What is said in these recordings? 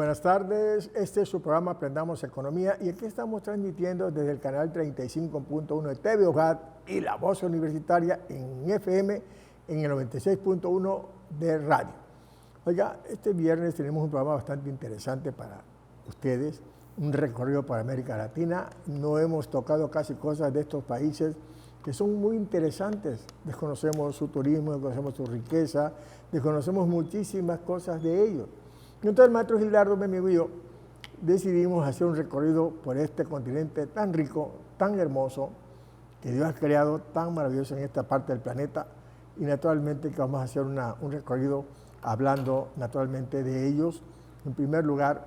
Buenas tardes, este es su programa Aprendamos Economía y aquí estamos transmitiendo desde el canal 35.1 de TV Hogar y La Voz Universitaria en FM en el 96.1 de radio. Oiga, este viernes tenemos un programa bastante interesante para ustedes, un recorrido por América Latina. No hemos tocado casi cosas de estos países que son muy interesantes. Desconocemos su turismo, desconocemos su riqueza, desconocemos muchísimas cosas de ellos. Y entonces el maestro Gildardo, mi amigo y yo, decidimos hacer un recorrido por este continente tan rico, tan hermoso, que Dios ha creado tan maravilloso en esta parte del planeta. Y naturalmente que vamos a hacer un recorrido hablando naturalmente de ellos. En primer lugar,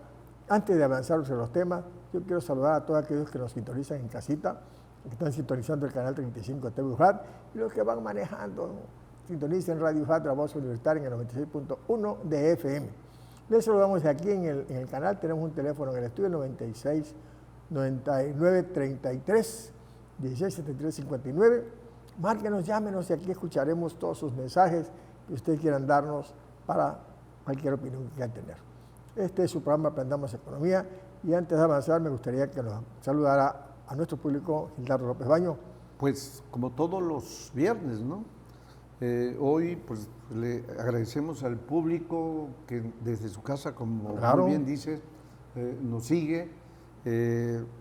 antes de avanzar sobre los temas, yo quiero saludar a todos aquellos que nos sintonizan en casita, que están sintonizando el canal 35 de TV UJAT, y los que van manejando, sintonicen Radio UJAT, La Voz Universitaria en el 96.1 de FM. Les saludamos de aquí en el canal, tenemos un teléfono en el estudio, el 96 99 33 16 73 59. Márquenos, llámenos y aquí escucharemos todos sus mensajes que ustedes quieran darnos para cualquier opinión que quieran tener. Este es su programa Aprendamos Economía y antes de avanzar me gustaría que nos saludara a nuestro público Gildardo López Baño. Pues como todos los viernes, ¿no? Hoy pues le agradecemos al público que desde su casa, como muy bien dices, nos sigue.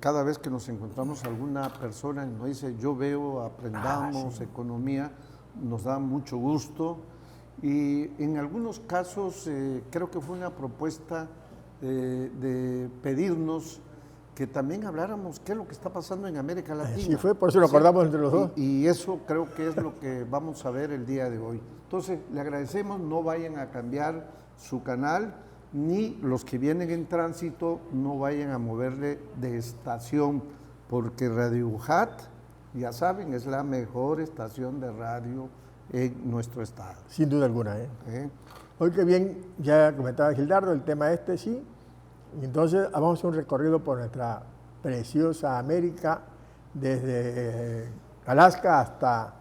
Cada vez que nos encontramos alguna persona nos dice yo veo, aprendamos economía, nos da mucho gusto. Y en algunos casos creo que fue una propuesta de pedirnos que también habláramos qué es lo que está pasando en América Latina. Sí fue, por eso lo acordamos entre los dos. Y eso creo que es lo que vamos a ver el día de hoy. Entonces, le agradecemos, no vayan a cambiar su canal, ni los que vienen en tránsito no vayan a moverle de estación, porque Radio UJAT, ya saben, es la mejor estación de radio en nuestro estado. Sin duda alguna. Hoy que bien, ya comentaba Gildardo, el tema sí. Entonces vamos a hacer un recorrido por nuestra preciosa América, desde Alaska hasta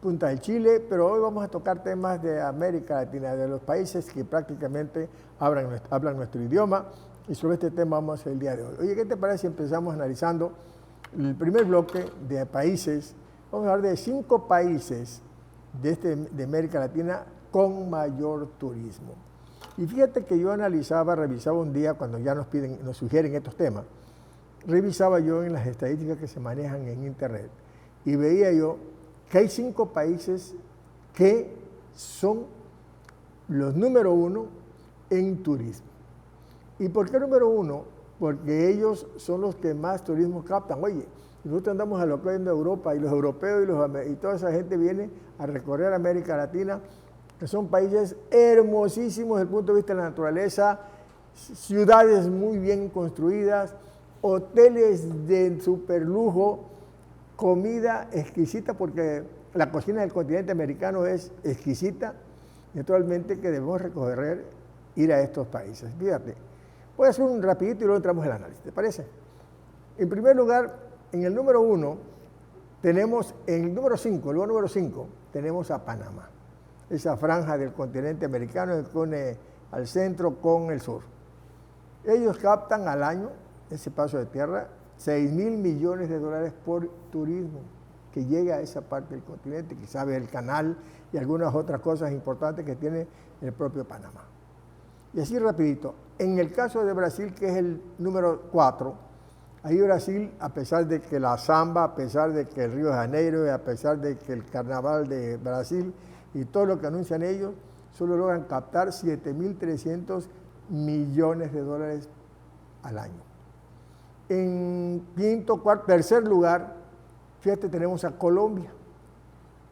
Punta del Chile, pero hoy vamos a tocar temas de América Latina, de los países que prácticamente hablan nuestro idioma, y sobre este tema vamos a hacer el día de hoy. Oye, ¿qué te parece si empezamos analizando el primer bloque de países? Vamos a hablar de 5 países de América Latina con mayor turismo. Y fíjate que yo revisaba un día cuando ya nos sugieren estos temas, revisaba yo en las estadísticas que se manejan en internet y veía yo que hay 5 países que son los número 1 en turismo. ¿Y por qué número 1? Porque ellos son los que más turismo captan. Oye, nosotros andamos alocando a Europa y los europeos y toda esa gente viene a recorrer América Latina, que son países hermosísimos desde el punto de vista de la naturaleza, ciudades muy bien construidas, hoteles de super lujo, comida exquisita, porque la cocina del continente americano es exquisita, y naturalmente que debemos ir a estos países. Fíjate, voy a hacer un rapidito y luego entramos en el análisis, ¿te parece? En primer lugar, en el número 1, tenemos, en el número 5, luego número 5, tenemos a Panamá. Esa franja del continente americano que une al centro con el sur. Ellos captan al año, ese paso de tierra, $6,000 millones por turismo que llega a esa parte del continente, que sabe el canal y algunas otras cosas importantes que tiene el propio Panamá. Y así rapidito, en el caso de Brasil, que es el número 4, ahí Brasil, a pesar de que la samba, a pesar de que el Río de Janeiro, y a pesar de que el carnaval de Brasil y todo lo que anuncian ellos, solo logran captar $7,300 millones al año. En tercer lugar, fíjate, tenemos a Colombia,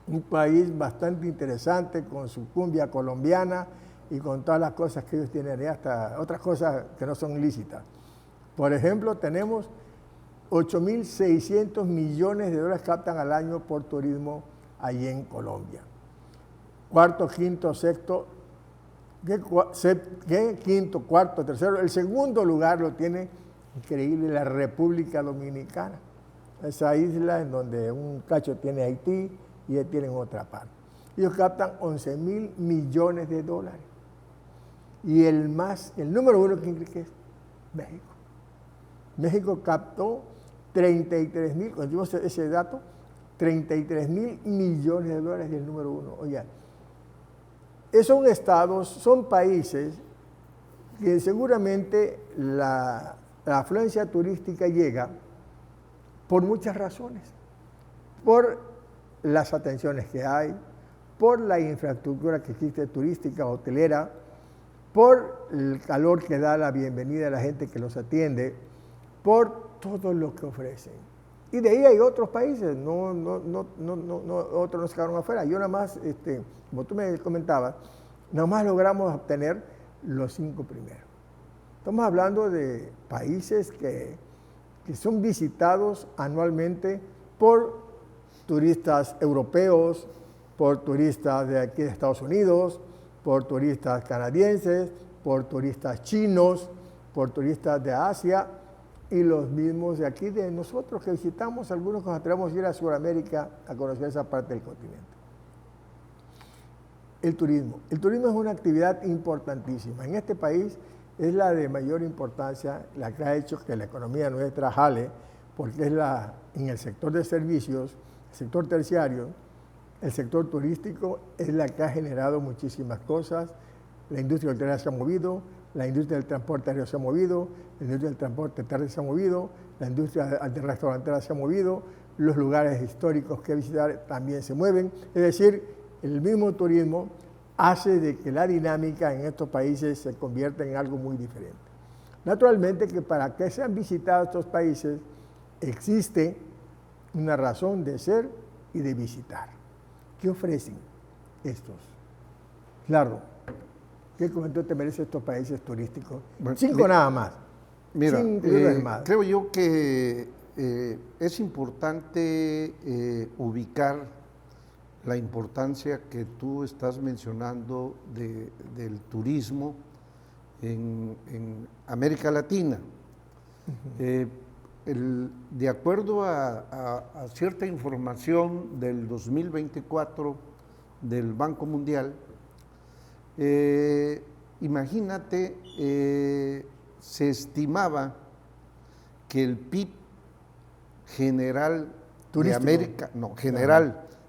un país bastante interesante con su cumbia colombiana y con todas las cosas que ellos tienen, y hasta otras cosas que no son lícitas. Por ejemplo, tenemos $8,600 millones captan al año por turismo allí en Colombia. Cuarto, quinto, sexto, quinto, cuarto, tercero. El segundo lugar lo tiene, increíble, la República Dominicana. Esa isla en donde un cacho tiene Haití y ellos tienen otra parte. Ellos captan $11,000 millones. Y el número uno, ¿quién cree que es? México. México captó 33,000, cuando tuvimos ese dato, 33,000 millones de dólares del número uno. Oigan, son estados, son países que seguramente la afluencia turística llega por muchas razones. Por las atenciones que hay, por la infraestructura que existe turística, hotelera, por el calor que da la bienvenida a la gente que los atiende, por todo lo que ofrecen. Y de ahí hay otros países, otros no se quedaron afuera. Yo nada más, como tú me comentabas, nada más logramos obtener los 5 primeros. Estamos hablando de países que son visitados anualmente por turistas europeos, por turistas de aquí de Estados Unidos, por turistas canadienses, por turistas chinos, por turistas de Asia y los mismos de aquí de nosotros que visitamos, algunos que nos atrevemos a ir a Sudamérica a conocer esa parte del continente. El turismo. El turismo es una actividad importantísima. En este país es la de mayor importancia, la que ha hecho que la economía nuestra jale, porque es en el sector de servicios, el sector terciario, el sector turístico es la que ha generado muchísimas cosas. La industria hotelera se ha movido, la industria del transporte aéreo se ha movido, la industria del transporte terrestre se ha movido, la industria restaurantera se ha movido, los lugares históricos que visitar también se mueven. Es decir, el mismo turismo hace de que la dinámica en estos países se convierta en algo muy diferente. Naturalmente que para que sean visitados estos países existe una razón de ser y de visitar. ¿Qué ofrecen estos? Claro, ¿qué comentario te merecen estos países turísticos? Bueno, 5 nada más. Mira, 5 más. creo yo que es importante ubicar la importancia que tú estás mencionando del turismo en América Latina. De acuerdo a cierta información del 2024 del Banco Mundial, imagínate, se estimaba que el PIB general turístico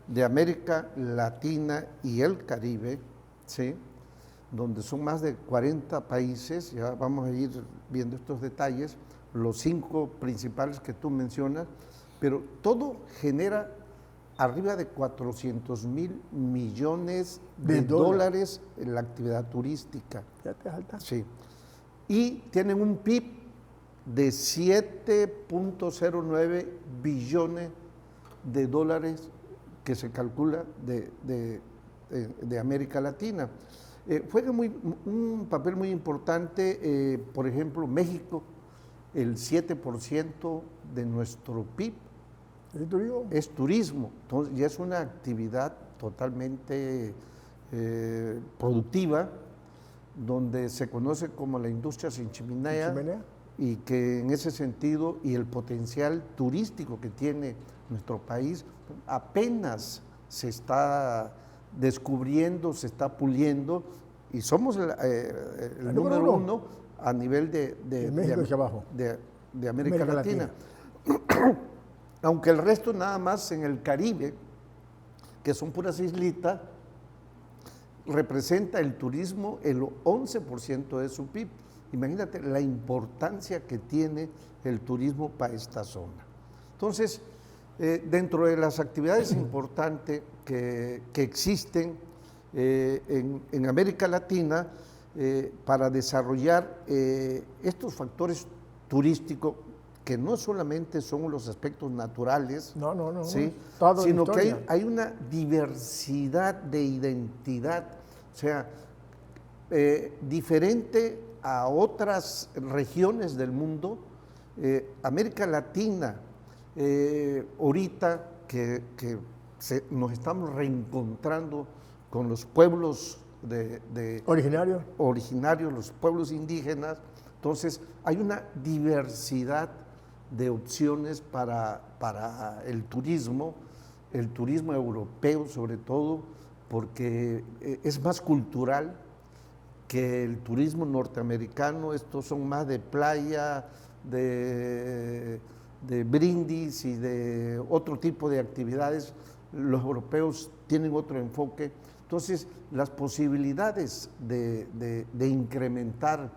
de América Latina y el Caribe, ¿sí?, donde son más de 40 países, ya vamos a ir viendo estos detalles, los 5 principales que tú mencionas, pero todo genera arriba de 400,000 millones de dólares en la actividad turística. Ya te salta. Sí. Y tienen un PIB de 7.09 billones de dólares que se calcula de América Latina. Juega un papel muy importante, por ejemplo, México, el 7% de nuestro PIB es turismo, entonces ya es una actividad totalmente productiva, donde se conoce como la industria sin chimenea, y que en ese sentido y el potencial turístico que tiene nuestro país apenas se está descubriendo, se está puliendo, y somos el número uno a nivel de América Latina. Aunque el resto nada más en el Caribe, que son puras islitas, representa el turismo el 11% de su PIB. Imagínate la importancia que tiene el turismo para esta zona. Entonces, dentro de las actividades importantes que existen en América Latina para desarrollar estos factores turísticos, que no solamente son los aspectos naturales, ¿sí?, sino que hay una diversidad de identidad, o sea, diferente a otras regiones del mundo. América Latina, ahorita que nos estamos reencontrando con los pueblos originarios, los pueblos indígenas, entonces hay una diversidad de opciones para el turismo europeo sobre todo, porque es más cultural, que el turismo norteamericano, estos son más de playa, de brindis y de otro tipo de actividades. Los europeos tienen otro enfoque. Entonces, las posibilidades de incrementar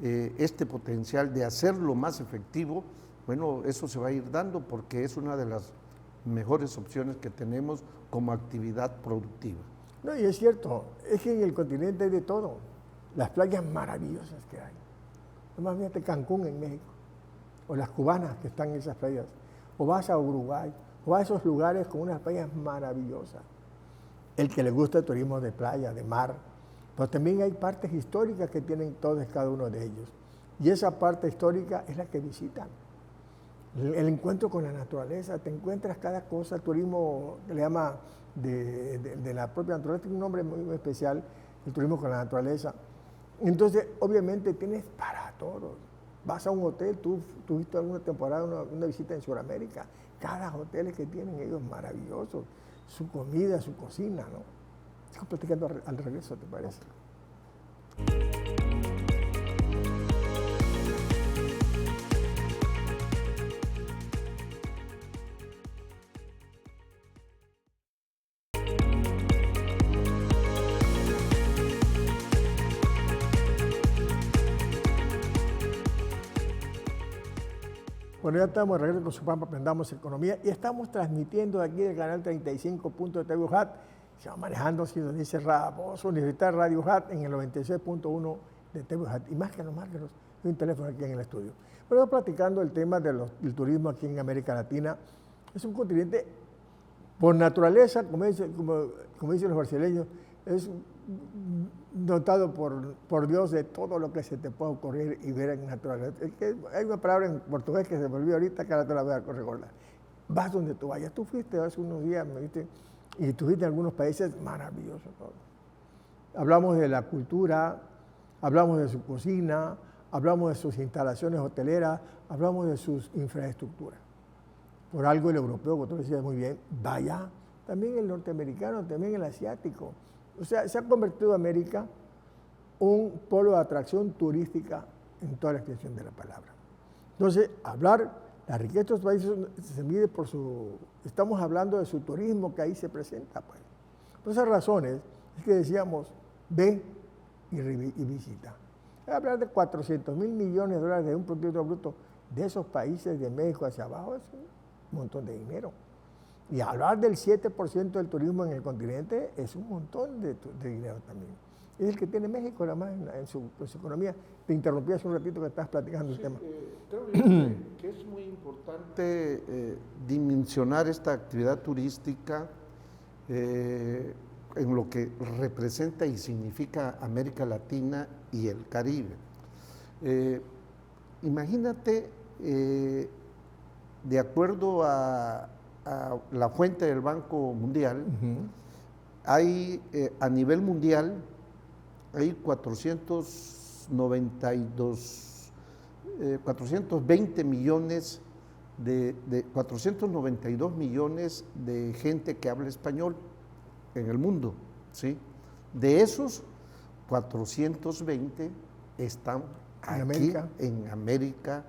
este potencial, de hacerlo más efectivo, bueno, eso se va a ir dando porque es una de las mejores opciones que tenemos como actividad productiva. No, y es cierto, es que en el continente hay de todo. Las playas maravillosas que hay. Además, fíjate Cancún en México, o las cubanas que están en esas playas, o vas a Uruguay, o a esos lugares con unas playas maravillosas. El que le gusta el turismo de playa, de mar, pero también hay partes históricas que tienen todos cada uno de ellos. Y esa parte histórica es la que visitan. El encuentro con la naturaleza, te encuentras cada cosa, el turismo que le llama de la propia naturaleza, tiene un nombre muy especial, el turismo con la naturaleza. Entonces, obviamente, tienes para todos. Vas a un hotel, tú tuviste alguna temporada, una visita en Sudamérica, cada hotel que tienen ellos maravillosos, su comida, su cocina, ¿no? Sigo platicando al regreso, ¿te parece? Bueno, ya estamos de regreso con su programa Aprendamos Economía y estamos transmitiendo aquí del canal 35 de TV UJAT. Se va manejando, si nos dice voz Universidad Radio UJAT en el 96.1 de TV UJAT. Y márquenos, hay un teléfono aquí en el estudio. Pero estamos platicando el tema del turismo aquí en América Latina. Es un continente, por naturaleza, como dicen los brasileños, es dotado por Dios de todo lo que se te puede ocurrir y ver en naturaleza. Hay una palabra en portugués que se me olvidó ahorita, que ahora te la voy a recordar. Vas donde tú vayas. Tú fuiste hace unos días, me viste, y estuviste en algunos países maravillosos. Todo. Hablamos de la cultura, hablamos de su cocina, hablamos de sus instalaciones hoteleras, hablamos de sus infraestructuras. Por algo el europeo, como tú decías muy bien, vaya, también el norteamericano, también el asiático. O sea, se ha convertido América un polo de atracción turística en toda la extensión de la palabra. Entonces, la riqueza de estos países se mide por estamos hablando de su turismo que ahí se presenta. Pues. Por esas razones es que decíamos, ve y visita. Hablar de 400 mil millones de dólares de un Producto Bruto de esos países de México hacia abajo es un montón de dinero. Y hablar del 7% del turismo en el continente es un montón de dinero también. Es el que tiene México, además, en su economía. Te interrumpí hace un ratito que estabas platicando el tema. Creo que es muy importante dimensionar esta actividad turística en lo que representa y significa América Latina y el Caribe. Imagínate, de acuerdo a la fuente del Banco Mundial, hay a nivel mundial hay 420 millones 492 millones de gente que habla español en el mundo, ¿sí? De esos, 420 están aquí en América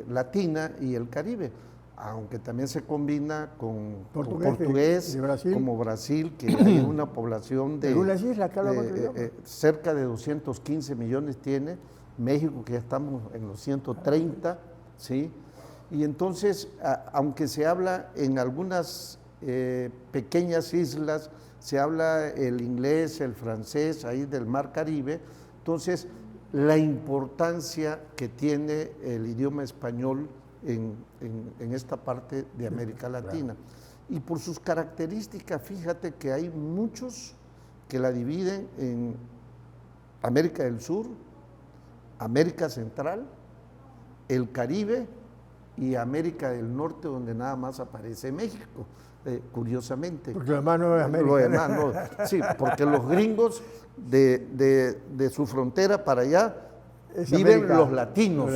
Latina y el Caribe, aunque también se combina con portugués Brasil. Como Brasil, que hay una población de cerca de 215 millones tiene, México que ya estamos en los 130, ¿sí? Y entonces, aunque se habla en algunas pequeñas islas, se habla el inglés, el francés, ahí del Mar Caribe, entonces la importancia que tiene el idioma español en esta parte de América Latina. Y por sus características, fíjate que hay muchos que la dividen en América del Sur, América Central, el Caribe y América del Norte, donde nada más aparece México, curiosamente. Porque lo demás no es América. Lo demás no, sí, porque los gringos de su frontera para allá viven América, los latinos.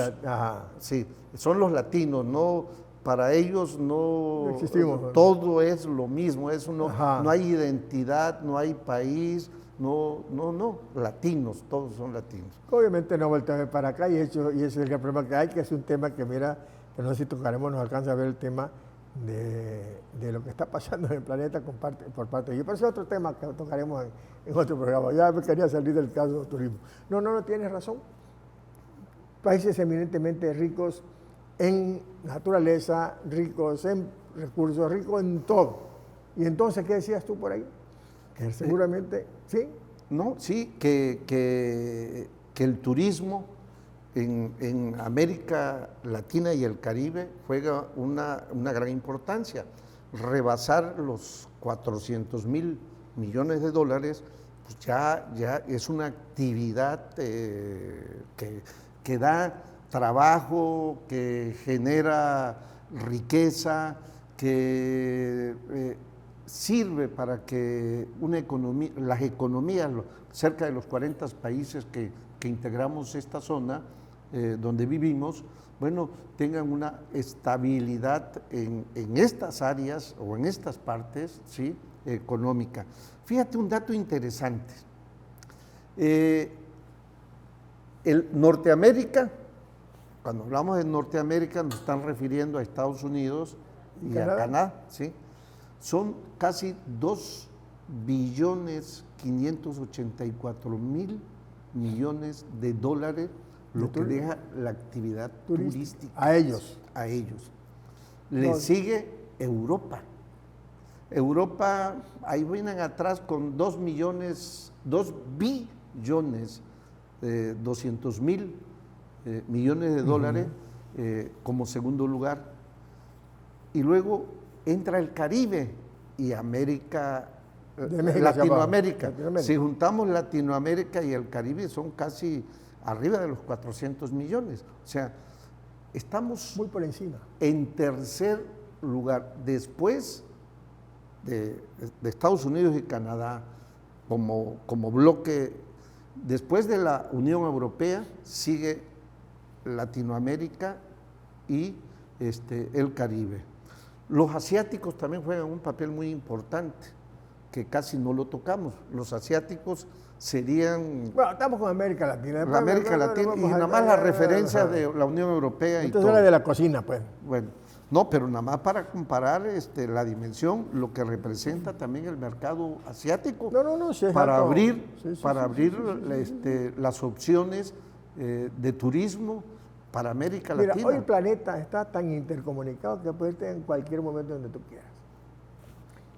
Sí, son los latinos, no, para ellos no existimos. Todo es lo mismo, no hay identidad, no hay país, no, latinos, todos son latinos. Obviamente no vuelto a ver para acá y ese es el gran problema que hay, que es un tema que mira, que no sé si tocaremos, nos alcanza a ver el tema de lo que está pasando en el planeta por parte de ellos. Pero ese es otro tema que tocaremos en otro programa. Ya me quería salir del caso del turismo. No, tienes razón. Países eminentemente ricos en naturaleza, ricos en recursos, ricos en todo. Y entonces, ¿qué decías tú por ahí? Que seguramente, ¿sí? No, sí, que el turismo en América Latina y el Caribe juega una gran importancia. Rebasar los 400,000 millones de dólares, pues ya es una actividad que da trabajo, que genera riqueza, que sirve para que las economías, cerca de los 40 países que integramos esta zona, donde vivimos, bueno, tengan una estabilidad en estas áreas o en estas partes, ¿sí?, económica. Fíjate un dato interesante. Norteamérica, cuando hablamos de Norteamérica nos están refiriendo a Estados Unidos y a Canadá, ¿sí? Son casi 2,584,000 millones de dólares lo que deja la actividad turística. A ellos. A ellos. Le sigue Europa. Europa, ahí vienen atrás con 2,200,000 millones de dólares como segundo lugar. Y luego entra el Caribe y Latinoamérica. Si juntamos Latinoamérica y el Caribe son casi arriba de los 400 millones. O sea, estamos muy por encima. En tercer lugar, después de Estados Unidos y Canadá como bloque. Después de la Unión Europea sigue Latinoamérica y el Caribe. Los asiáticos también juegan un papel muy importante, que casi no lo tocamos. Los asiáticos serían... Bueno, estamos con América Latina. América Latina y nada más la referencia de la Unión Europea. Entonces habla de la cocina, pues. Bueno, no, pero nada más para comparar la dimensión, lo que representa también el mercado asiático. Sí, para abrir las opciones de turismo para América Latina. Mira, hoy el planeta está tan intercomunicado que puede estar en cualquier momento donde tú quieras.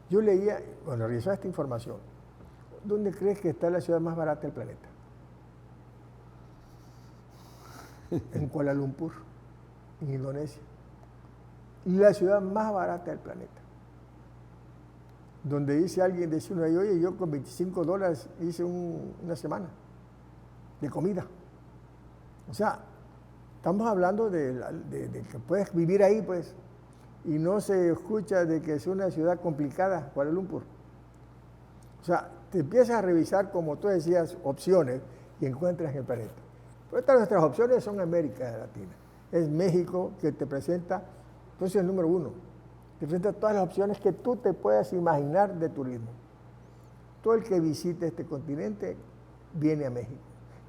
Yo leía, revisaba esta información. ¿Dónde crees que está la ciudad más barata del planeta? En Kuala Lumpur, en Indonesia. La ciudad más barata del planeta. Donde dice alguien, dice uno ahí, oye, yo con $25 hice una semana de comida. O sea, estamos hablando de que puedes vivir ahí, pues, y no se escucha de que es una ciudad complicada, Kuala Lumpur. O sea, te empiezas a revisar, como tú decías, opciones y encuentras en el planeta. Pero estas nuestras opciones son América Latina. Es México que te presenta, entonces el número uno, te presenta todas las opciones que tú te puedas imaginar de turismo. Todo el que visite este continente viene a México.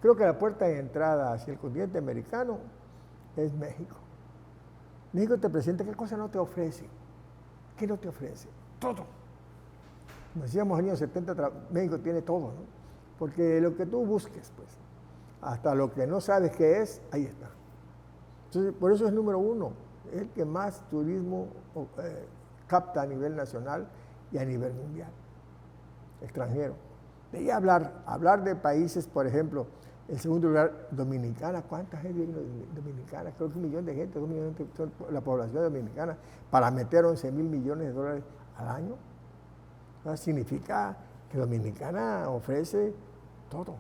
Creo que la puerta de entrada hacia el continente americano es México. México te presenta qué cosa no te ofrece. ¿Qué no te ofrece? Todo. Como decíamos en los años 70, México tiene todo, ¿no? Porque lo que tú busques, pues, hasta lo que no sabes qué es, ahí está. Entonces, por eso es número uno, es el que más turismo capta a nivel nacional y a nivel mundial, extranjero. De ahí hablar de países, por ejemplo, en segundo lugar, Dominicana. ¿Cuánta gente viene Dominicana? Creo que 1 millón de gente, 2 millones de gente son la población dominicana, para meter 11,000 millones de dólares al año. Eso significa que Dominicana ofrece todo.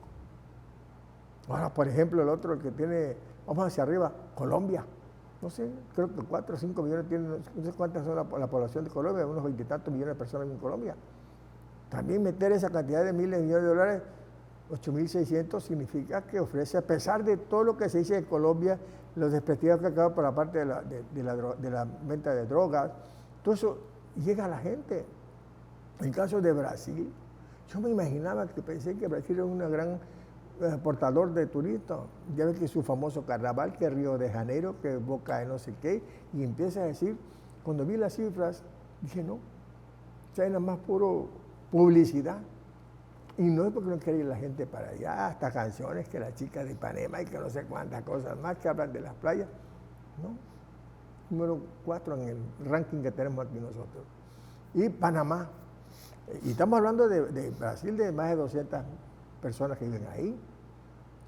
Ahora, por ejemplo, el otro, el que tiene, vamos hacia arriba, Colombia. No sé, creo que 4 o 5 millones tienen, no sé cuántas son la población de Colombia, unos 20 y tantos millones de personas en Colombia. También meter esa cantidad de miles de millones de dólares, 8.600, significa que ofrece, a pesar de todo lo que se dice de Colombia, los desprestigios que acaban por la parte de la venta de drogas, todo eso llega a la gente. En caso de Brasil, Yo me imaginaba que pensé que Brasil era un gran exportador de turistas. Ya ves que su famoso carnaval, que Río de Janeiro, que Boca de no sé qué, y empieza a decir, cuando vi las cifras, dije, no, o sea, nada más puro publicidad. Y no es porque no quiere ir la gente para allá, hasta canciones que la chica de Ipanema y que no sé cuántas cosas más que hablan de las playas, ¿no? Número 4 en el ranking que tenemos aquí nosotros. Y Panamá. Y estamos hablando de Brasil, de más de 200 personas que viven ahí.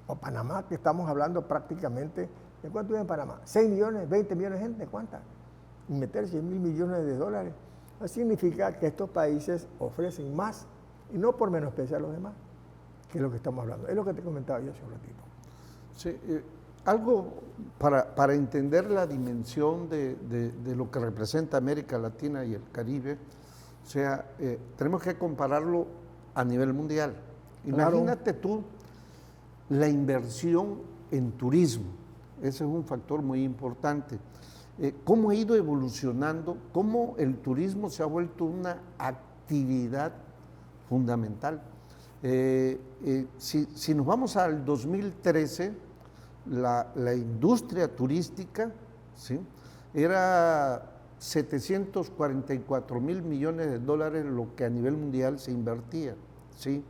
O Panamá, que estamos hablando prácticamente, ¿de cuánto vive en Panamá? 6 millones, 20 millones de gente, ¿cuántas? Y meter 100 mil millones de dólares. Eso significa que estos países ofrecen más, y no por menospreciar a los demás, que es lo que estamos hablando. Es lo que te comentaba yo hace un ratito. Sí, algo para entender la dimensión de lo que representa América Latina y el Caribe, o sea, tenemos que compararlo a nivel mundial. Imagínate tú la inversión en turismo, ese es un factor muy importante. Cómo ha ido evolucionando, cómo el turismo se ha vuelto una actividad fundamental. Si nos vamos al 2013, la industria turística, ¿sí?, era 744 mil millones de dólares lo que a nivel mundial se invertía, ¿sí?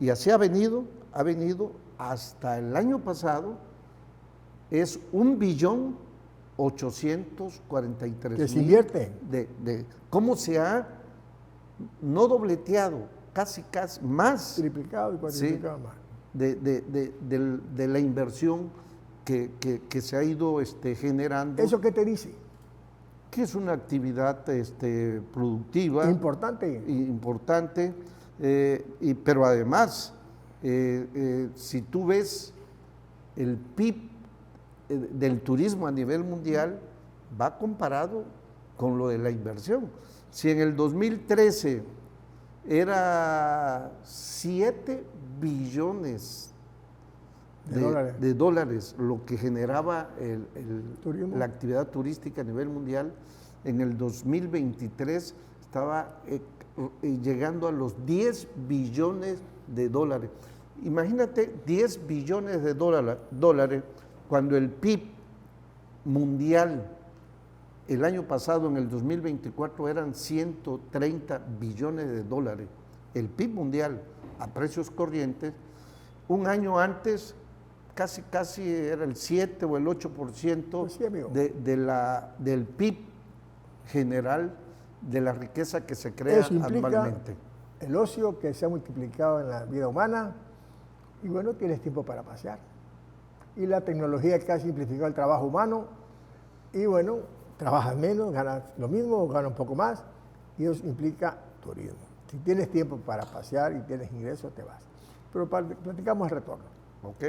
Y así ha venido hasta el año pasado, es 1.843.000.000. ¿Que se invierte? ¿Cómo se ha no dobleteado, casi más? Triplicado y cuadriplicado, ¿sí?, más. De la inversión que se ha ido generando. ¿Eso qué te dice? Que es una actividad productiva. Importante, pero además, si tú ves el PIB del turismo a nivel mundial, va comparado con lo de la inversión. Si en el 2013 era 7 billones de dólares lo que generaba la actividad turística a nivel mundial, en el 2023 estaba llegando a los 10 billones de dólares. Imagínate 10 billones de dólares cuando el PIB mundial el año pasado, en el 2024, eran 130 billones de dólares. El PIB mundial a precios corrientes, un año antes casi era el 7 o el 8% sí, del PIB general, de la riqueza que se crea anualmente. El ocio que se ha multiplicado en la vida humana, y bueno, tienes tiempo para pasear. Y la tecnología que ha simplificado el trabajo humano, y bueno, trabajas menos, ganas lo mismo o ganas un poco más, y eso implica turismo. Si tienes tiempo para pasear y tienes ingresos, te vas. Pero platicamos el retorno. Ok.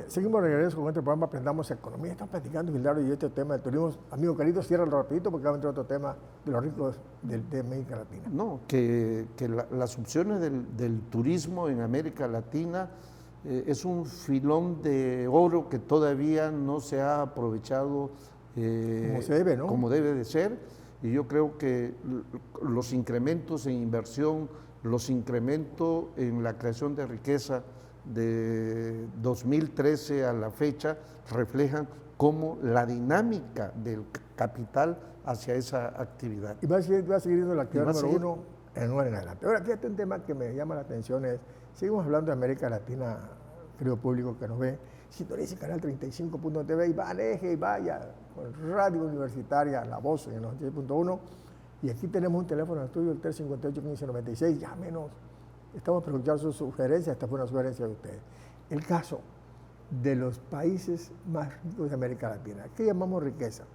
Seguimos de regreso con este programa Aprendamos Economía. Estamos platicando, Gildardo y yo, este tema de turismo. Amigo querido, ciérralo rapidito porque va a entrar otro tema de los ricos de América Latina. No, que las opciones del turismo en América Latina es un filón de oro que todavía no se ha aprovechado como se debe, ¿no? Como debe de ser. Y yo creo que los incrementos en inversión, los incrementos en la creación de riqueza de 2013 a la fecha reflejan cómo la dinámica del capital hacia esa actividad. Y va a seguir siendo la actividad número 1 en un en adelante. Ahora, fíjate, un tema que me llama la atención es, seguimos hablando de América Latina, querido público que nos ve, sintonice Canal 35.tv y maneje y vaya con Radio Universitaria, La Voz en el 96.1, y aquí tenemos un teléfono de estudio, el 358-1596, llámenos. Estamos para escuchar sus sugerencias, esta fue una sugerencia de ustedes. El caso de los países más ricos de América Latina, ¿qué llamamos riqueza?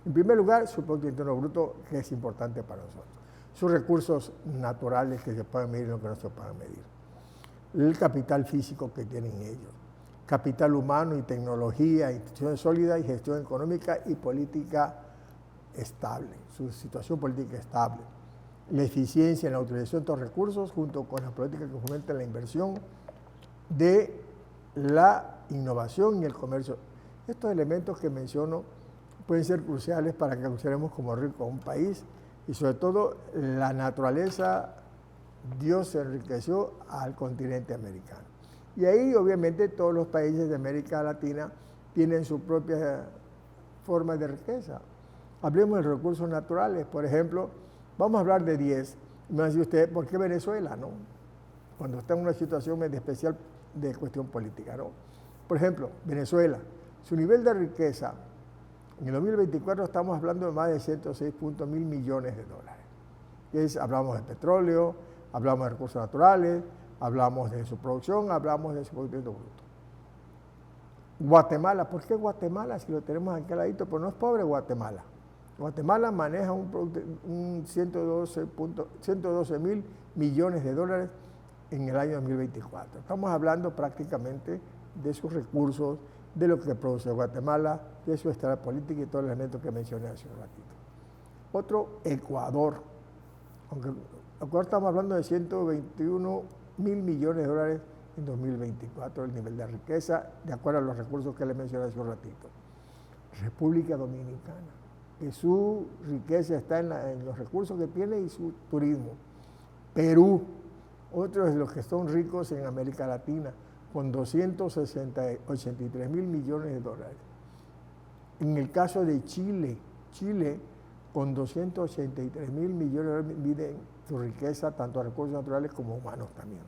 En primer lugar, su Producto Interno Bruto, que es importante para nosotros. Sus recursos naturales que se pueden medir y lo que no se pueden medir. El capital físico que tienen ellos. capital humano y tecnología, instituciones sólidas y gestión económica y política estable, su situación política estable. La eficiencia en la utilización de estos recursos junto con las políticas que fomentan la inversión de la innovación y el comercio. Estos elementos que menciono pueden ser cruciales para que consideremos como rico a un país y sobre todo la naturaleza, Dios enriqueció al continente americano. Y ahí obviamente todos los países de América Latina tienen su propia forma de riqueza. Hablemos de recursos naturales, por ejemplo, vamos a hablar de 10. Me va a decir usted, ¿por qué Venezuela? ¿No? Cuando está en una situación de especial de cuestión política, ¿no? Por ejemplo, Venezuela, su nivel de riqueza, en el 2024 estamos hablando de más de 106.000 millones de dólares. Hablamos de petróleo, hablamos de recursos naturales, hablamos de su producción, hablamos de su Producto Bruto. Guatemala, ¿por qué Guatemala si lo tenemos aquí al ladito? Pues no es pobre Guatemala. Guatemala maneja un 112 mil millones de dólares en el año 2024. Estamos hablando prácticamente de sus recursos, de lo que produce Guatemala, de su estado política y todos los elementos que mencioné hace un ratito. Otro, Ecuador. Aunque Ecuador estamos hablando de 121 mil millones de dólares en 2024, el nivel de riqueza, de acuerdo a los recursos que le mencioné hace un ratito. República Dominicana, que su riqueza está en los recursos que tiene y su turismo. Perú, otros de los que son ricos en América Latina, con 283 mil millones de dólares. En el caso de Chile, con 283 mil millones de dólares mide su riqueza, tanto recursos naturales como humanos también.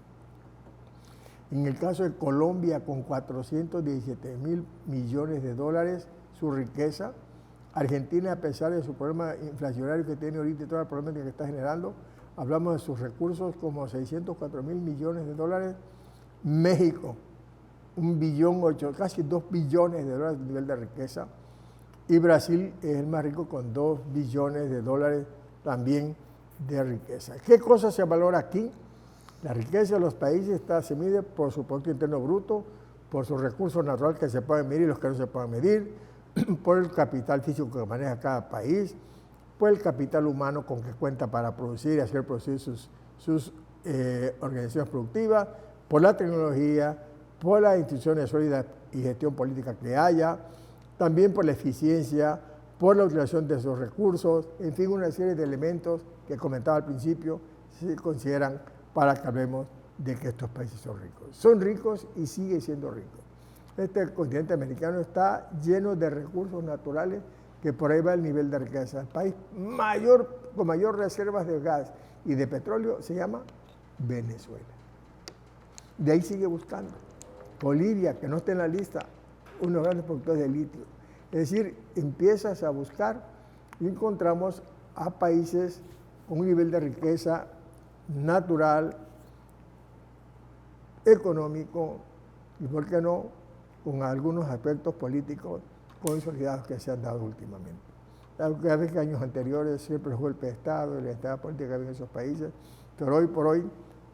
En el caso de Colombia, con 417 mil millones de dólares, su riqueza. Argentina, a pesar de su problema inflacionario que tiene ahorita y todo el problema que está generando, hablamos de sus recursos como 604 mil millones de dólares. México, 1 billón 8, casi 2 billones de dólares de nivel de riqueza. Y Brasil es el más rico con 2 billones de dólares también de riqueza. ¿Qué cosa se valora aquí? La riqueza de los países se mide por su Producto Interno Bruto, por sus recursos naturales que se pueden medir y los que no se pueden medir, por el capital físico que maneja cada país, por el capital humano con que cuenta para producir y hacer producir sus organizaciones productivas, por la tecnología, por las instituciones sólidas y gestión política que haya, también por la eficiencia, por la utilización de sus recursos, en fin, una serie de elementos que comentaba al principio se consideran para que hablemos de que estos países son ricos. Son ricos y siguen siendo ricos. Este continente americano está lleno de recursos naturales que por ahí va el nivel de riqueza. El país con mayor reservas de gas y de petróleo se llama Venezuela. De ahí sigue buscando. Bolivia, que no está en la lista, unos grandes productores de litio. Es decir, empiezas a buscar y encontramos a países con un nivel de riqueza natural, económico y, ¿por qué no?, con algunos aspectos políticos consolidados que se han dado últimamente. Cada vez que años anteriores siempre los golpes de Estado y la estabilidad política que había en esos países, pero hoy por hoy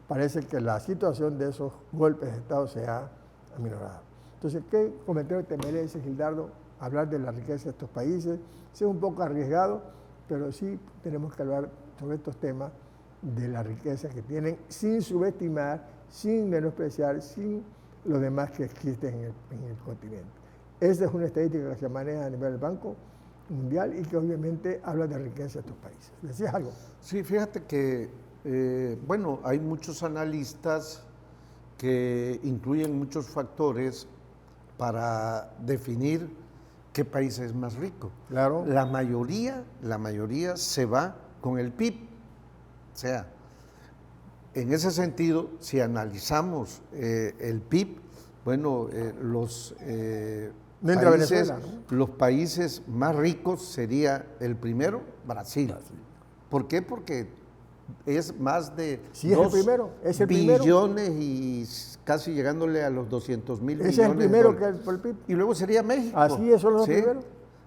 parece que la situación de esos golpes de Estado se ha aminorado. Entonces, ¿qué comentario te merece, Gildardo, hablar de la riqueza de estos países? Es un poco arriesgado, pero sí tenemos que hablar sobre estos temas de la riqueza que tienen, sin subestimar, sin menospreciar, sin lo demás que existen en el continente. Esa es una estadística que se maneja a nivel del Banco Mundial y que obviamente habla de riqueza de estos países. ¿Decías algo? Sí, fíjate que, hay muchos analistas que incluyen muchos factores para definir qué país es más rico. Claro. La mayoría se va con el PIB. O sea, en ese sentido, si analizamos el PIB, los países más ricos sería el primero, Brasil. ¿Por qué? Porque es más de 2 billones y casi llegándole a los 200 mil millones. Ese es el primero que es por el PIB. Y luego sería México. Así es, son los primeros.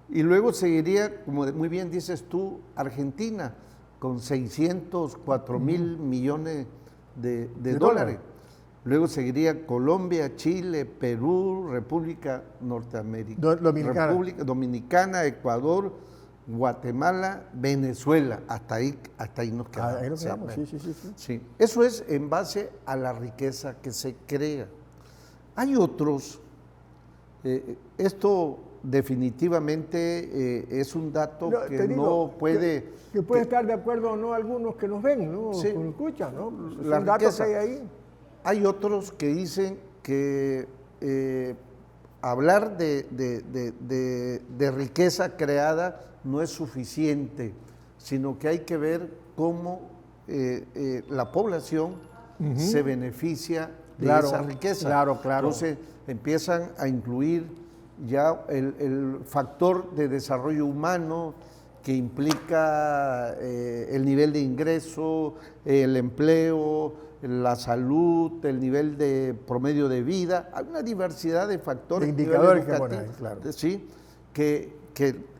Y luego seguiría, como muy bien dices tú, Argentina, con 604 mil millones de dólares. luego seguiría Colombia, Chile, Perú, República Dominicana. República Dominicana, Ecuador, Guatemala, Venezuela. Hasta ahí nos quedamos. Ahí nos quedamos, sí. Sí. Eso es en base a la riqueza que se crea. Hay otros, esto definitivamente es un dato que no puede... Que puede estar de acuerdo o no algunos que nos ven, ¿no? Sí, que nos escuchan, ¿no? La Son datos riqueza. que hay ahí. Hay otros que dicen que hablar de riqueza creada no es suficiente, sino que hay que ver cómo la población se beneficia de esa riqueza. Claro. Entonces empiezan a incluir ya el factor de desarrollo humano que implica el nivel de ingreso, el empleo, la salud, el nivel de promedio de vida. Hay una diversidad de factores. De indicadores que ponen, claro. Sí, que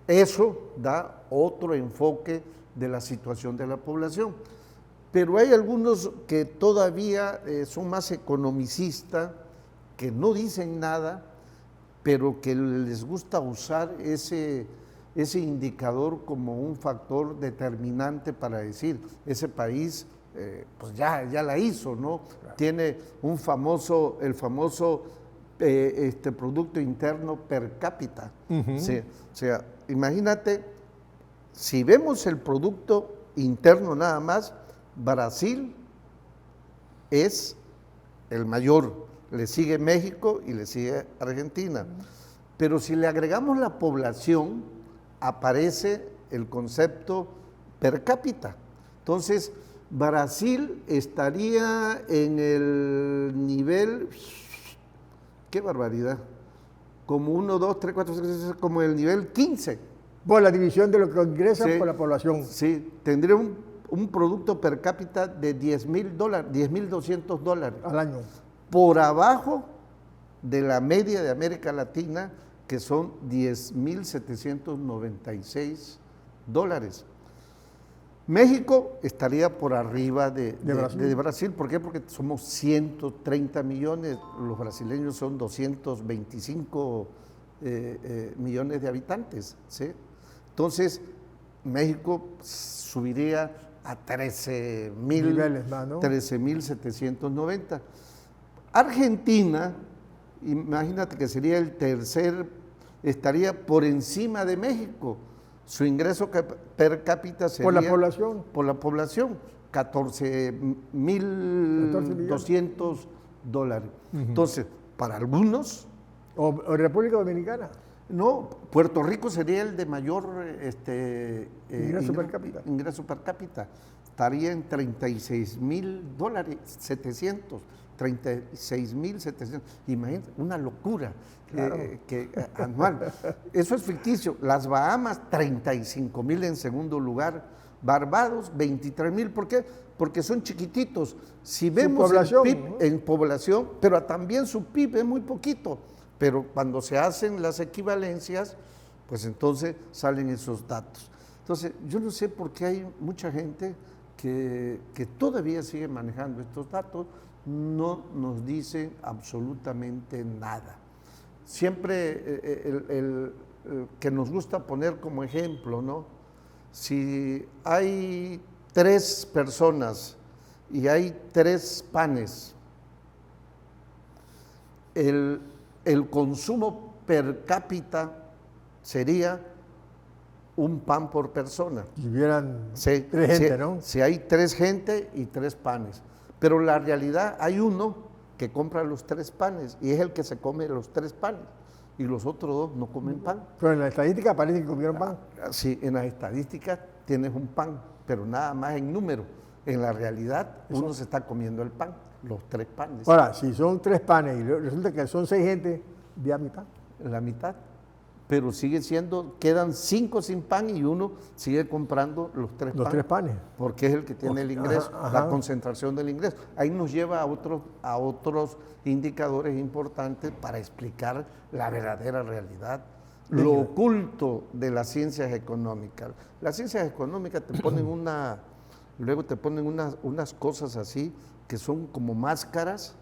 eso da otro enfoque de la situación de la población. Pero hay algunos que todavía son más economicistas, que no dicen nada, pero que les gusta usar ese indicador como un factor determinante para decir, ese país pues ya la hizo, ¿no? Claro. Tiene el famoso Producto Interno per cápita. Sí, o sea, imagínate, si vemos el Producto Interno nada más, Brasil es el mayor, le sigue México y le sigue Argentina. Pero si le agregamos la población, aparece el concepto per cápita. Entonces, Brasil estaría en el nivel, qué barbaridad, como 1, 2, 3, 4, 5, 6, como el nivel 15. Por la división de lo que ingresa por la población. Sí, tendría un producto per cápita de $10,000, $10,200 al año. Por abajo de la media de América Latina, que son $10,796. México estaría por arriba de Brasil. ¿Por qué? Porque somos 130 millones, los brasileños son 225 millones de habitantes, ¿sí? Entonces, México subiría a 13,790. Argentina, imagínate que sería el tercer, estaría por encima de México. Su ingreso per cápita sería... ¿Por la población? Por la población, $14,200. Entonces, para algunos... ¿O República Dominicana? No, Puerto Rico sería el de mayor ingreso per cápita. Ingreso per cápita. Estaría en $36,700. 36,700. Imagínate, una locura. Claro. Anual. Eso es ficticio. Las Bahamas, 35,000 en segundo lugar. Barbados, 23,000. ¿Por qué? Porque son chiquititos. Si vemos el PIB, ¿no? En población, pero también su PIB es muy poquito. Pero cuando se hacen las equivalencias, pues entonces salen esos datos. Entonces, yo no sé por qué hay mucha gente que todavía sigue manejando estos datos, no nos dicen absolutamente nada. Siempre el que nos gusta poner como ejemplo, ¿no? Si hay 3 personas y hay 3 panes, el consumo per cápita sería un pan por persona. Si hubieran 3 gente, ¿no? Si hay 3 gente y 3 panes. Pero la realidad, hay uno que compra los 3 panes y es el que se come los 3 panes y los otros 2 no comen pan. Pero en la estadística parece que comieron pan. Sí, en las estadísticas tienes un pan, pero nada más en número. En la realidad, uno se está comiendo el pan, los 3 panes. Ahora, si son 3 panes y resulta que son 6 gente, de a mitad. La mitad. Pero sigue siendo, quedan 5 sin pan y uno sigue comprando los 3 panes. Los 3 panes. Porque es el que tiene el ingreso, la concentración del ingreso. Ahí nos lleva a otros indicadores importantes para explicar la verdadera realidad, lo oculto de las ciencias económicas. Las ciencias económicas te ponen luego te ponen unas cosas así que son como máscaras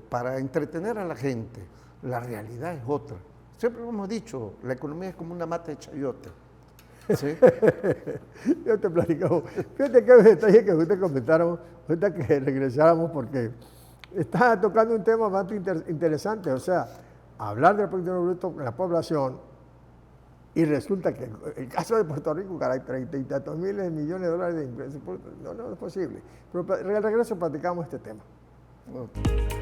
para entretener a la gente. La realidad es otra. Siempre lo hemos dicho, la economía es como una mata de chayote. ¿Sí? Yo te platicaba. Fíjate qué detalle que usted comentaron, ahorita que regresáramos, porque está tocando un tema bastante interesante. O sea, hablar del Producto Interno Bruto con la población, y resulta que el caso de Puerto Rico, caray, 30 y tantos miles de millones de dólares de ingresos, no es posible. Pero al regreso platicamos este tema. Okay.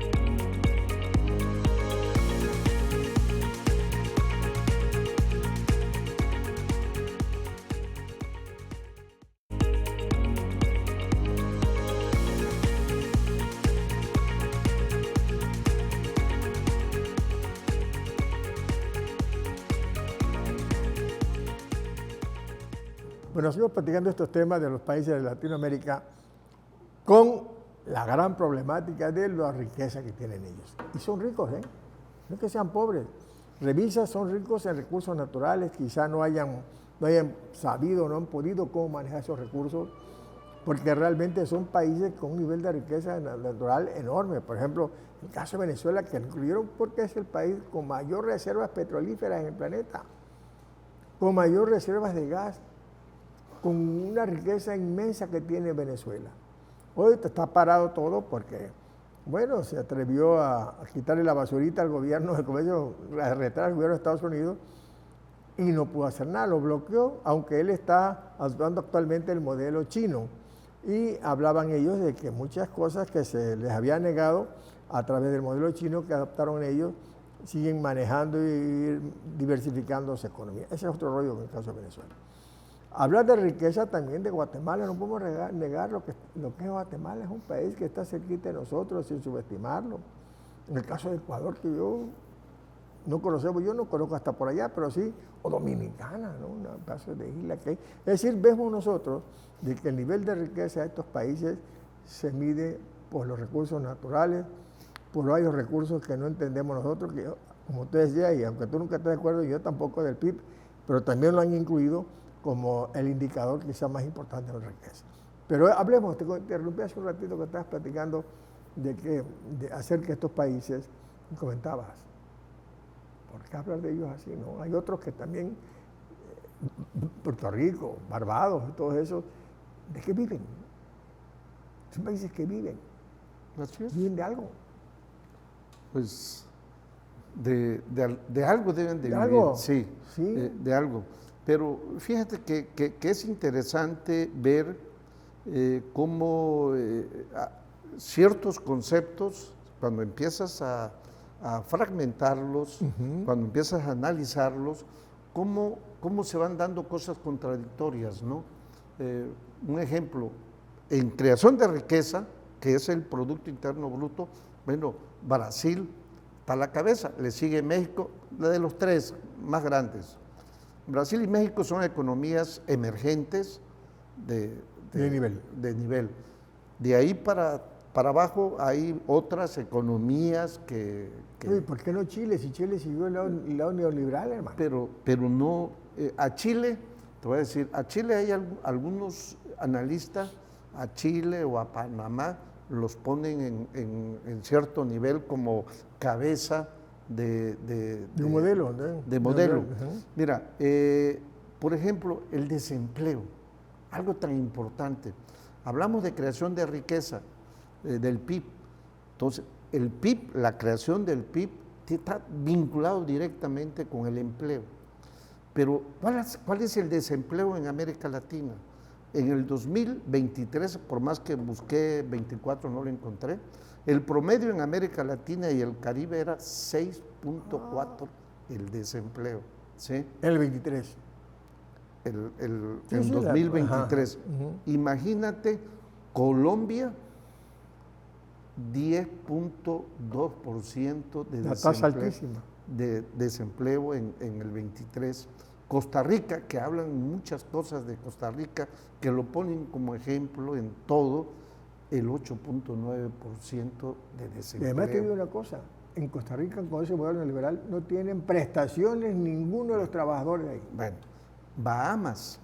Bueno, seguimos platicando estos temas de los países de Latinoamérica con la gran problemática de la riqueza que tienen ellos. Y son ricos, ¿eh? No es que sean pobres. Revisa, son ricos en recursos naturales, quizá no hayan sabido, no han podido cómo manejar esos recursos, porque realmente son países con un nivel de riqueza natural enorme. Por ejemplo, en el caso de Venezuela, que incluyeron porque es el país con mayor reservas petrolíferas en el planeta, con mayor reservas de gas, con una riqueza inmensa que tiene Venezuela. Hoy está parado todo porque, bueno, se atrevió a quitarle la basurita al gobierno del comercio, a retar al gobierno de Estados Unidos y no pudo hacer nada, lo bloqueó, aunque él está adoptando actualmente el modelo chino. Y hablaban ellos de que muchas cosas que se les había negado a través del modelo chino que adoptaron ellos, siguen manejando y diversificando su economía. Ese es otro rollo en el caso de Venezuela. Hablar de riqueza también de Guatemala, no podemos negar lo que es Guatemala, es un país que está cerquita de nosotros sin subestimarlo. En el caso de Ecuador, que yo no conozco hasta por allá, pero sí, o Dominicana, ¿no? Un pedazo de isla que hay. Es decir, vemos nosotros de que el nivel de riqueza de estos países se mide por los recursos naturales, por varios recursos que no entendemos nosotros, que como usted decía, y aunque tú nunca estés de acuerdo, yo tampoco del PIB, pero también lo han incluido como el indicador quizá más importante de la riqueza. Pero hablemos, te interrumpí hace un ratito que estabas platicando de hacer que estos países, comentabas, ¿por qué hablar de ellos así? ¿No? Hay otros que también, Puerto Rico, Barbados, todos esos, ¿de qué viven? Son países que viven. ¿Viven de algo? Pues de algo deben de vivir. ¿Algo? Sí, de algo. Pero fíjate que es interesante ver cómo ciertos conceptos, cuando empiezas a fragmentarlos, cuando empiezas a analizarlos, cómo se van dando cosas contradictorias, ¿no? Un ejemplo, en creación de riqueza, que es el Producto Interno Bruto, bueno, Brasil está a la cabeza, le sigue México, la de los tres más grandes. Brasil y México son economías emergentes de nivel. De ahí para abajo hay otras economías que... Uy, ¿por qué no Chile? Si Chile siguió el lado neoliberal, hermano. Pero no... a Chile, te voy a decir, a Chile hay algunos analistas, a Chile o a Panamá, los ponen en cierto nivel como cabeza de un modelo. De modelo. Mira, por ejemplo, el desempleo, algo tan importante. Hablamos de creación de riqueza, del PIB. Entonces, el PIB, la creación del PIB, está vinculado directamente con el empleo. Pero, ¿cuál es el desempleo en América Latina? En el 2023, por más que busqué 24, no lo encontré, el promedio en América Latina y el Caribe era 6.4 el desempleo. ¿Sí? En el 23. En 2023. Imagínate, Colombia, 10.2% de la tasa altísima de desempleo en el 23. Costa Rica, que hablan muchas cosas de Costa Rica, que lo ponen como ejemplo en todo, el 8.9% de desempleo. Y además te digo una cosa, en Costa Rica con ese modelo neoliberal no tienen prestaciones ninguno de los trabajadores ahí. Bueno, Bahamas,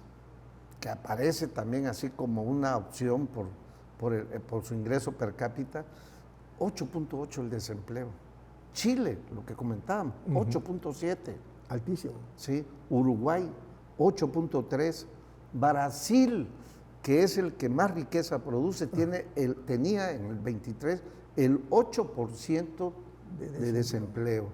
que aparece también así como una opción por su ingreso per cápita, 8.8 el desempleo. Chile, lo que comentábamos, 8.7. Altísimo. ¿Sí? Uruguay, 8.3. Brasil, que es el que más riqueza produce, tenía en el 23 el 8% de desempleo.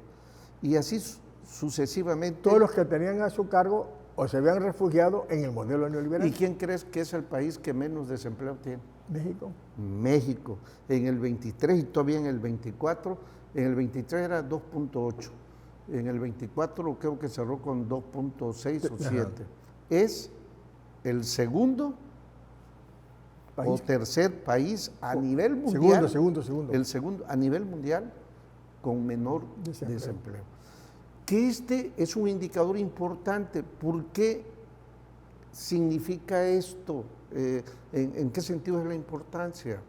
Y así sucesivamente. Todos los que tenían a su cargo o se habían refugiado en el modelo neoliberal. ¿Y quién crees que es el país que menos desempleo tiene? México. México. En el 23 y todavía en el 24, en el 23 era 2.8. En el 24 creo que cerró con 2.6 o 7. Es el segundo o tercer país a nivel mundial. Segundo. El segundo a nivel mundial con menor desempleo. Que este es un indicador importante. ¿Por qué significa esto? ¿En qué sentido es la importancia?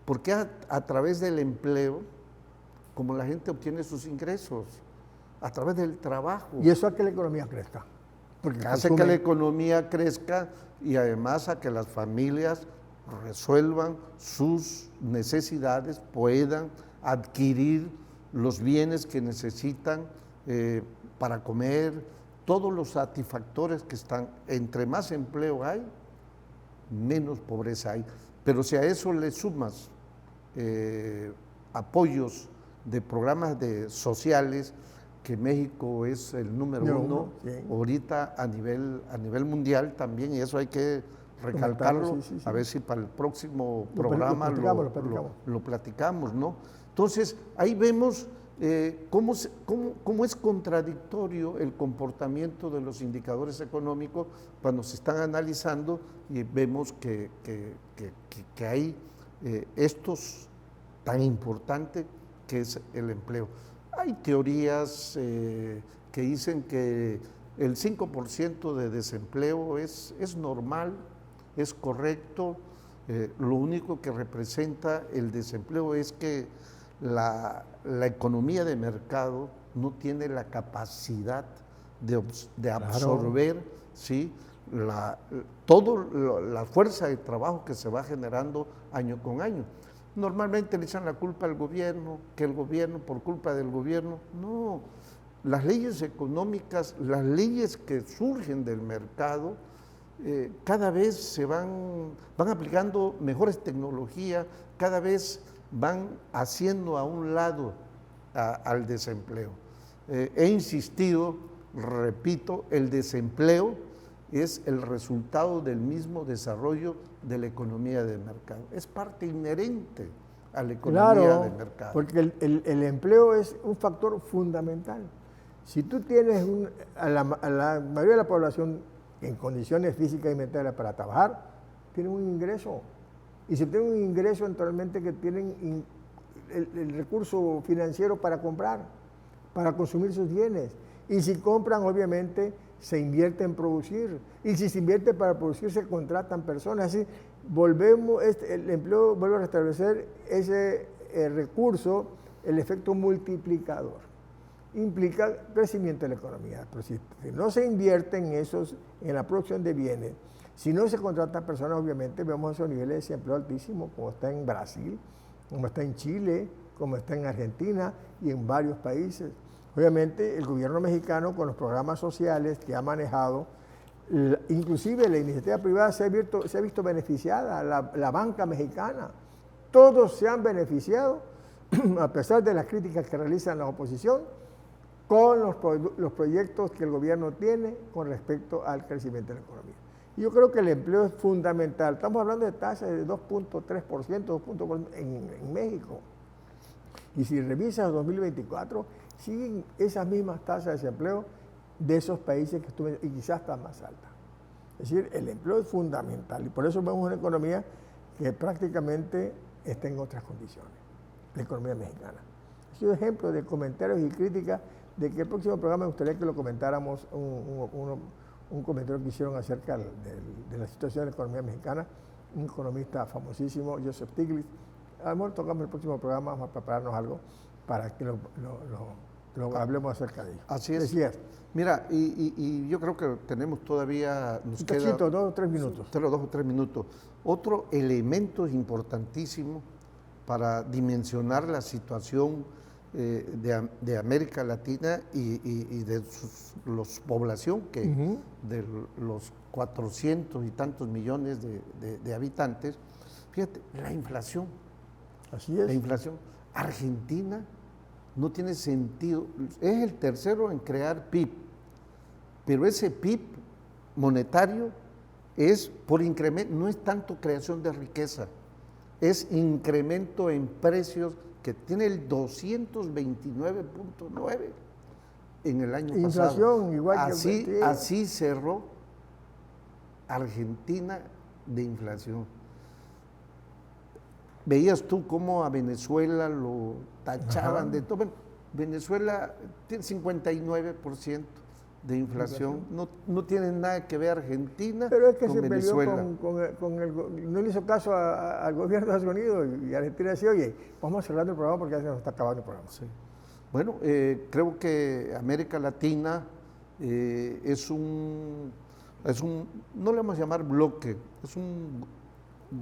Porque a través del empleo, como la gente obtiene sus ingresos, a través del trabajo. Y eso hace que la economía crezca. Porque hace que la economía crezca y además a que las familias resuelvan sus necesidades, puedan adquirir los bienes que necesitan para comer, todos los satisfactores que están. Entre más empleo hay, menos pobreza hay. Pero si a eso le sumas apoyos de programas sociales, que México es el número uno ahorita a nivel mundial también, y eso hay que recalcarlo, a ver si para el próximo programa lo platicamos, ¿no? Entonces, ahí vemos cómo es contradictorio el comportamiento de los indicadores económicos cuando se están analizando y vemos que hay estos tan importantes que es el empleo. Hay teorías que dicen que el 5% de desempleo es normal, es correcto. Lo único que representa el desempleo es que la economía de mercado no tiene la capacidad de absorber, ¿sí?, toda la fuerza de trabajo que se va generando año con año. Normalmente le echan la culpa al gobierno, que el gobierno, por culpa del gobierno. No, las leyes económicas, las leyes que surgen del mercado, cada vez se van aplicando mejores tecnologías, cada vez van haciendo a un lado al desempleo. He insistido, repito, el desempleo es el resultado del mismo desarrollo de la economía de mercado. Es parte inherente a la economía de mercado. Porque el empleo es un factor fundamental. Si tú tienes a la mayoría de la población en condiciones físicas y mentales para trabajar, tienen un ingreso. Y si tienen un ingreso, naturalmente que tienen el recurso financiero para comprar, para consumir sus bienes. Y si compran, obviamente, se invierte en producir. Y si se invierte para producir, se contratan personas. Así, el empleo vuelve a restablecer ese recurso, el efecto multiplicador. Implica crecimiento de la economía. Pero si no se invierte en la producción de bienes, si no se contratan personas, obviamente vemos esos niveles de desempleo altísimos, como está en Brasil, como está en Chile, como está en Argentina y en varios países. Obviamente el gobierno mexicano, con los programas sociales que ha manejado, inclusive la iniciativa privada se ha visto beneficiada, la banca mexicana, todos se han beneficiado, a pesar de las críticas que realizan la oposición, con los proyectos que el gobierno tiene con respecto al crecimiento de la economía. Y yo creo que el empleo es fundamental. Estamos hablando de tasas de 2.3%, 2.4% en México. Y si revisas 2024, siguen esas mismas tasas de desempleo de esos países que estuve, y quizás están más altas. Es decir, el empleo es fundamental y por eso vemos una economía que prácticamente está en otras condiciones, la economía mexicana. Ha sido ejemplo de comentarios y críticas de que el próximo programa me gustaría que lo comentáramos, un comentario que hicieron acerca de la situación de la economía mexicana, un economista famosísimo, Joseph Stiglitz. A lo mejor tocamos el próximo programa, vamos a prepararnos algo para que lo hablemos acerca de ello. Así es. Decías. Mira, y yo creo que tenemos todavía... Nos queda 2 o 3 minutos. 2 o 3 minutos. Otro elemento importantísimo para dimensionar la situación de América Latina y de los población que de los 400 y tantos millones de habitantes. Fíjate, la inflación. Así es. La inflación. Argentina no tiene sentido. Es el tercero en crear PIB, pero ese PIB monetario es por incremento, no es tanto creación de riqueza, es incremento en precios que tiene el 229.9 en el año Inflación, pasado. igual así, que así cerró Argentina de inflación. Veías tú cómo a Venezuela lo tachaban de todo. Bueno, Venezuela tiene 59% de inflación. No tiene nada que ver Argentina pero es que con se Venezuela. peleó no le hizo caso al gobierno de Estados Unidos y Argentina decía, oye, vamos a cerrar el programa porque ya se nos está acabando el programa. Sí. Bueno, creo que América Latina es un, no le vamos a llamar bloque, es un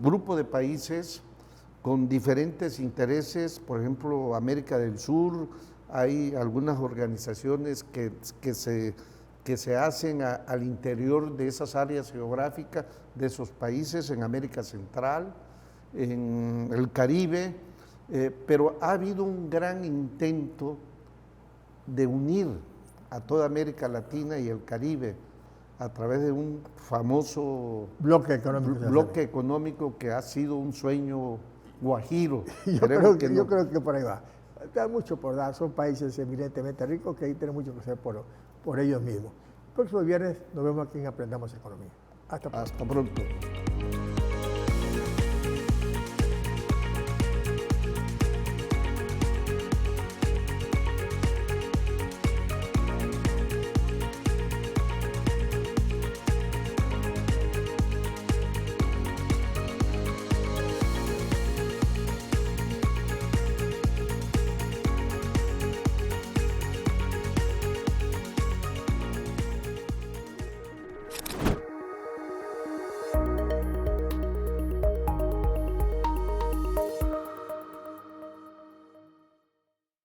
grupo de países con diferentes intereses. Por ejemplo, América del Sur, hay algunas organizaciones que se hacen al interior de esas áreas geográficas, de esos países, en América Central, en el Caribe, pero ha habido un gran intento de unir a toda América Latina y el Caribe a través de un famoso bloque económico que ha sido un sueño guajiro. Yo creo que por ahí va. Está mucho por dar, son países eminentemente ricos que ahí tienen mucho que hacer por ellos mismos. El próximo viernes nos vemos aquí en Aprendamos Economía. Hasta pronto. Hasta pronto.